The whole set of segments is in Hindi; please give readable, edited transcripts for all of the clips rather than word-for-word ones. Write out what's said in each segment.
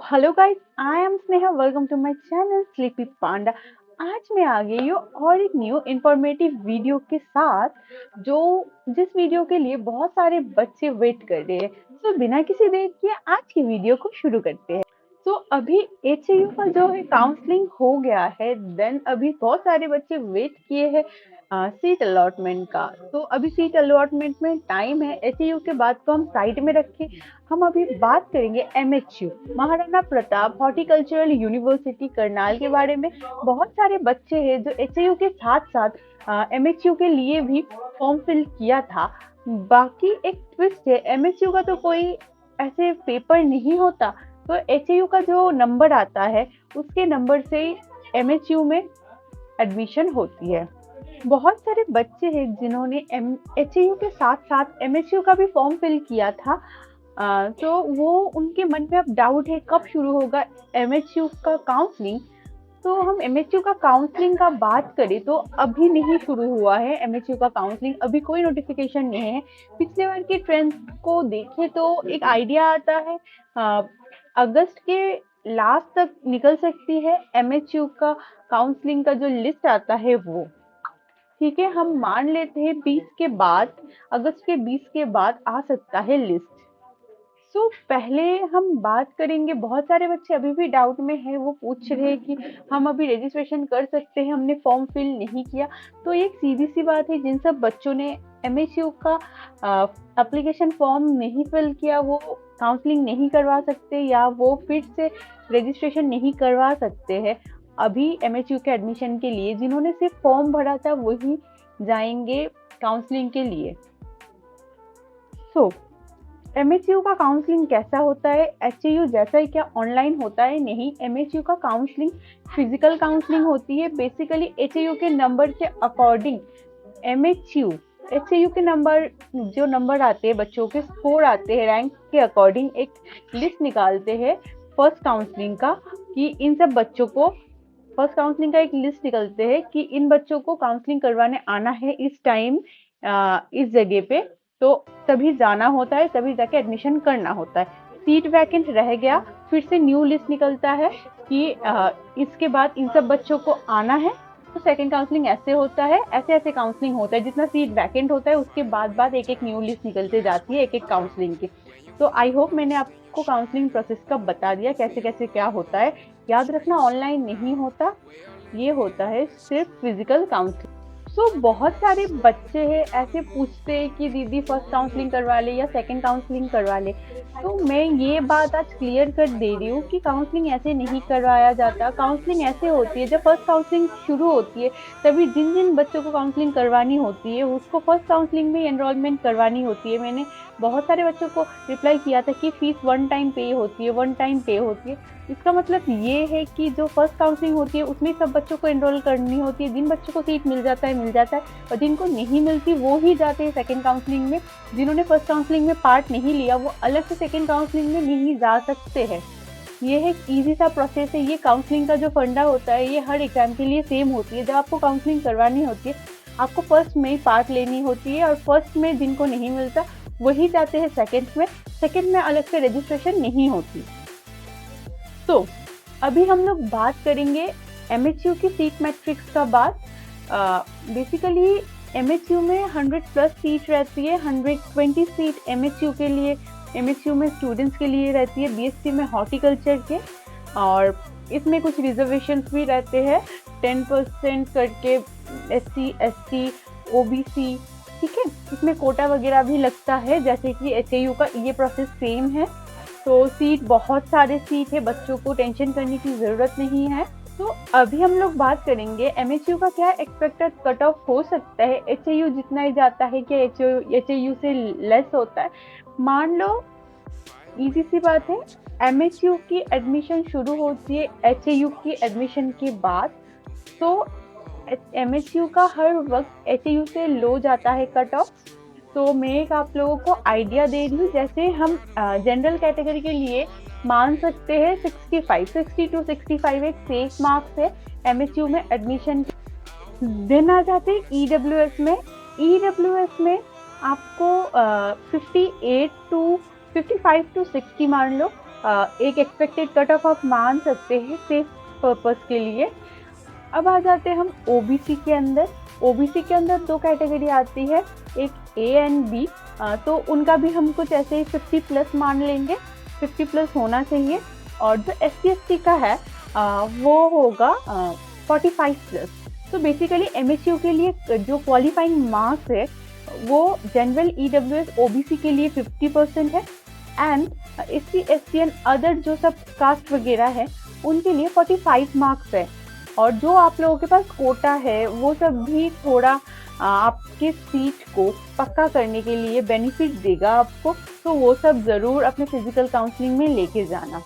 Hello guys, I am Sneha. Welcome to my channel sleepy panda. आज मैं आ गई हूँ और एक न्यू इंफॉर्मेटिव वीडियो के साथ, जो जिस वीडियो के लिए बहुत सारे बच्चे वेट कर रहे हैं। तो बिना किसी देर के आज की वीडियो को शुरू करते हैं। तो अभी एचयू का जो है काउंसलिंग हो गया है। देन अभी बहुत सारे बच्चे वेट किए हैं सीट अलॉटमेंट का। तो अभी सीट अलॉटमेंट में टाइम है। एचयू के बाद को हम साइड में रखें। हम अभी बात करेंगे MHU, Maharana Pratap horticultural university Karnal के बारे में। बहुत सारे बच्चे हैं जो एचयू के साथ साथ एमएचयू के लिए भी फॉर्म फिल किया था। बाकी एक ट्विस्ट है, एमएचयू का तो कोई ऐसे पेपर नहीं होता। तो एचयू का जो नंबर आता है उसके नंबर से एमएचयू में एडमिशन होती है। बहुत सारे बच्चे हैं जिन्होंने एचयू के साथ साथ एमएचयू का भी फॉर्म फिल किया था। तो वो उनके मन में अब डाउट है कब शुरू होगा एमएचयू का काउंसलिंग। तो हम एमएचयू का काउंसलिंग का बात करें तो अभी नहीं शुरू हुआ है एमएचयू का काउंसलिंग। अभी कोई नोटिफिकेशन नहीं है। पिछले बार के ट्रेंड्स को देखें तो एक आइडिया आता है अगस्त के लास्ट तक निकल सकती है एमएचयू का काउंसलिंग का जो लिस्ट आता है वो। ठीक है, हम मान लेते हैं 20 के बाद, अगस्त के 20 के बाद आ सकता है लिस्ट। सो पहले हम बात करेंगे, बहुत सारे बच्चे अभी भी डाउट में हैं। वो पूछ रहे हैं कि हम अभी रजिस्ट्रेशन कर सकते हैं, हमने फॉर्म फिल नहीं किया। तो एक सीधी सी बात है, जिन सब बच्चों ने एमएचयू का एप्लीकेशन फॉर्म नहीं फिल किया वो काउंसलिंग नहीं करवा सकते, या वो फिर से रजिस्ट्रेशन नहीं करवा सकते हैं अभी एमएचयू के एडमिशन के लिए। जिन्होंने सिर्फ फॉर्म भरा था वही जाएंगे काउंसलिंग के लिए। सो एमएचयू का काउंसलिंग कैसा होता है? एचयू जैसा ही क्या ऑनलाइन होता है? नहीं, एमएचयू का काउंसलिंग फिजिकल काउंसलिंग होती है। बेसिकली एचयू के नंबर के अकॉर्डिंग एचयू के नंबर, जो नंबर आते हैं बच्चों के, स्कोर आते हैं, रैंक के अकॉर्डिंग एक लिस्ट निकालते हैं फर्स्ट काउंसलिंग का, कि इन सब बच्चों को फर्स्ट काउंसलिंग का एक लिस्ट निकलते हैं कि इन बच्चों को काउंसलिंग करवाने आना है इस टाइम इस जगह पे। तो तभी जाना होता है, तभी जाके एडमिशन करना होता है। सीट वैकेंट रह गया, फिर से न्यू लिस्ट निकलता है कि इसके बाद इन सब बच्चों को आना है। तो सेकंड काउंसलिंग ऐसे होता है, ऐसे ऐसे काउंसलिंग होता है। जितना सीट वैकेंट होता है उसके बाद एक एक न्यू लिस्ट निकलते जाती है एक एक काउंसलिंग की। तो आई होप मैंने आपको काउंसलिंग प्रोसेस का बता दिया कैसे कैसे क्या होता है। याद रखना, ऑनलाइन नहीं होता, ये होता है सिर्फ फिजिकल काउंसलिंग। सो बहुत सारे बच्चे हैं ऐसे पूछते हैं कि दीदी फर्स्ट काउंसलिंग करवा ले या सेकंड काउंसलिंग करवा ले। तो मैं ये बात आज क्लियर कर दे रही हूँ कि काउंसलिंग ऐसे नहीं करवाया जाता। काउंसलिंग ऐसे होती है, जब फर्स्ट काउंसलिंग शुरू होती है तभी जिन जिन बच्चों को काउंसलिंग करवानी होती है उसको फर्स्ट काउंसलिंग में एनरोलमेंट करवानी होती है। मैंने बहुत सारे बच्चों को रिप्लाई किया था कि फीस वन टाइम पे होती है। इसका मतलब ये है कि जो फर्स्ट काउंसलिंग होती है उसमें सब बच्चों को एनरोल करनी होती है। जिन बच्चों को सीट मिल जाता है और जिनको नहीं मिलती वो ही जाते हैं सेकंड काउंसलिंग में। जिन्होंने फर्स्ट काउंसलिंग में पार्ट नहीं लिया वो अलग से सेकंड काउंसलिंग में नहीं जा सकते हैं। ये है इजी सा प्रोसेस है। ये काउंसलिंग का जो फंडा होता है ये हर एग्जाम के लिए सेम होती है। जब आपको काउंसलिंग करवानी होती है आपको फर्स्ट में ही पार्ट लेनी होती है, और फर्स्ट में जिनको नहीं मिलता वही जाते हैं सेकंड में अलग से रजिस्ट्रेशन नहीं होती। तो अभी हम लोग बात करेंगे एमएचयू की सीट मैट्रिक्स का बात। बेसिकली एमएचयू में 100+ सीट रहती है। 120 सीट एमएचयू में स्टूडेंट्स के लिए रहती है, बीएससी में हॉर्टिकल्चर के। और इसमें कुछ रिजर्वेशंस भी रहते हैं 10% करके, एससी एसटी ओबीसी। ठीक है, इसमें कोटा वगैरह भी लगता है, जैसे कि एचयू का ये प्रोसेस सेम है। तो सीट बहुत सारे सीट है, बच्चों को टेंशन करने की ज़रूरत नहीं है। तो अभी हम लोग बात करेंगे एमएचयू का क्या एक्सपेक्टेड कट ऑफ हो सकता है। एचयू जितना ही जाता है कि एचयू से लेस होता है? मान लो इजी सी बात है, एमएचयू की एडमिशन शुरू होती है एचयू की एडमिशन के बाद। तो एमएचयू का हर वक्त एचयू से लो जाता है कट ऑफ। तो मैं एक आप लोगों को आइडिया दे रही हूँ, जैसे हम जनरल कैटेगरी के लिए मान सकते हैं 60 to 65 एक सेफ मार्क्स है एमएचयू में एडमिशन। देन आ जाते हैं ईडब्ल्यूएस में आपको 55 to 60 मान लो एक एक्सपेक्टेड कट ऑफ आप मान सकते हैं सेफ पर्पस के लिए। अब आ जाते हैं हम ओबीसी के अंदर। ओबीसी के अंदर दो कैटेगरी आती है, एक ए एंड बी। तो उनका भी हम कुछ ऐसे ही 50 प्लस मान लेंगे, 50 प्लस होना चाहिए। और जो एस सी का है वो होगा 45 प्लस। तो बेसिकली एमएसयू के लिए जो क्वालिफाइंग मार्क्स है वो जनरल ईडब्ल्यूएस ओबीसी के लिए 50% है, and SC ST and other जो सब कास्ट वगैरह है उनके लिए 45 मार्क्स है। और जो आप लोगों के पास कोटा है वो सब भी थोड़ा आपके सीट को पक्का करने के लिए बेनिफिट देगा आपको, तो वो सब ज़रूर अपने फिजिकल काउंसलिंग में लेके जाना।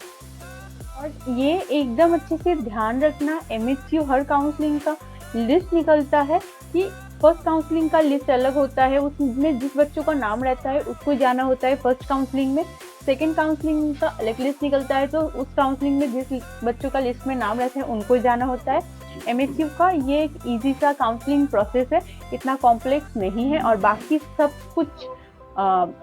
और ये एकदम अच्छे से ध्यान रखना, एमएचयू हर काउंसलिंग का लिस्ट निकलता है कि फर्स्ट काउंसलिंग का लिस्ट अलग होता है, उसमें जिस बच्चों का नाम रहता है उसको जाना होता है फर्स्ट काउंसलिंग में। सेकेंड काउंसलिंग का अलग लिस्ट निकलता है, तो उस काउंसलिंग में जिस बच्चों का लिस्ट में नाम रहता है उनको जाना होता है। एमएचयू का ये एक ईजी सा काउंसलिंग प्रोसेस है, इतना कॉम्प्लेक्स नहीं है। और बाकी सब कुछ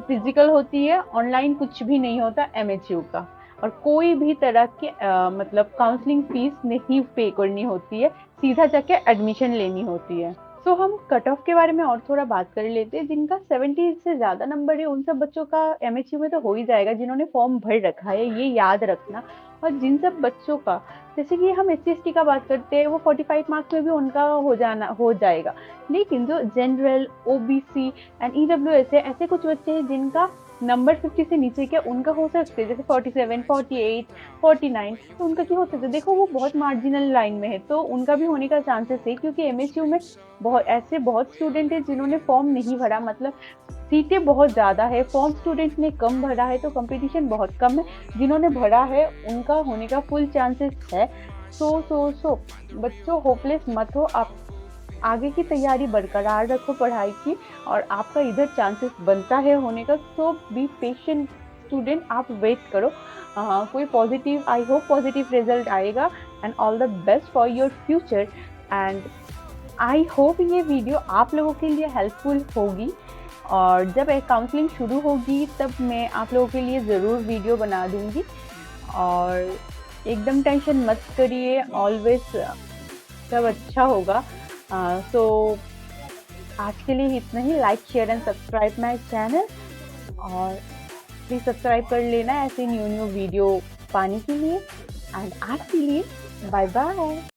फिजिकल होती है, ऑनलाइन कुछ भी नहीं होता एमएचयू का। और कोई भी तरह की मतलब काउंसलिंग फीस नहीं पे करनी होती है, सीधा जाके एडमिशन लेनी होती है। तो हम कट ऑफ के बारे में और थोड़ा बात कर लेते हैं। जिनका 70 से ज़्यादा नंबर है उन सब बच्चों का एमएचयू में तो हो ही जाएगा, जिन्होंने फॉर्म भर रखा है, ये याद रखना। और जिन सब बच्चों का, जैसे कि हम एससी एसटी का बात करते हैं, वो 45 मार्क्स में भी उनका हो जाएगा। लेकिन जो जनरल ओबीसी एंड ईडब्ल्यूएस है, ऐसे कुछ बच्चे हैं जिनका नंबर 50 से नीचे क्या उनका हो सकते हैं, जैसे 47, 48, 49, तो उनका क्या हो सकता है। देखो वो बहुत मार्जिनल लाइन में है, तो उनका भी होने का चांसेस है, क्योंकि एमएसयू में बहुत स्टूडेंट है जिन्होंने फॉर्म नहीं भरा, मतलब सीटें बहुत ज़्यादा है, फॉर्म स्टूडेंट ने कम भरा है, तो कंपटीशन बहुत कम है। जिन्होंने भरा है उनका होने का फुल चांसेस है। सो बच्चों होपलेस मत हो, आप आगे की तैयारी बरकरार रखो पढ़ाई की, और आपका इधर चांसेस बनता है होने का। सो बी पेशेंट स्टूडेंट, आप वेट करो। कोई positive, I hope positive result आएगा। And all the best for your future. And I hope ये वीडियो आप लोगों के लिए हेल्पफुल होगी, और जब एक काउंसलिंग शुरू होगी तब मैं आप लोगों के लिए ज़रूर वीडियो बना दूँगी। और एकदम टेंशन मत करिए, ऑलवेज सब अच्छा होगा। सो आज के लिए इतना ही। Like share and subscribe my channel, और प्लीज़ सब्सक्राइब कर लेना ऐसे न्यू वीडियो पाने के लिए। एंड आज के लिए बाय बाय।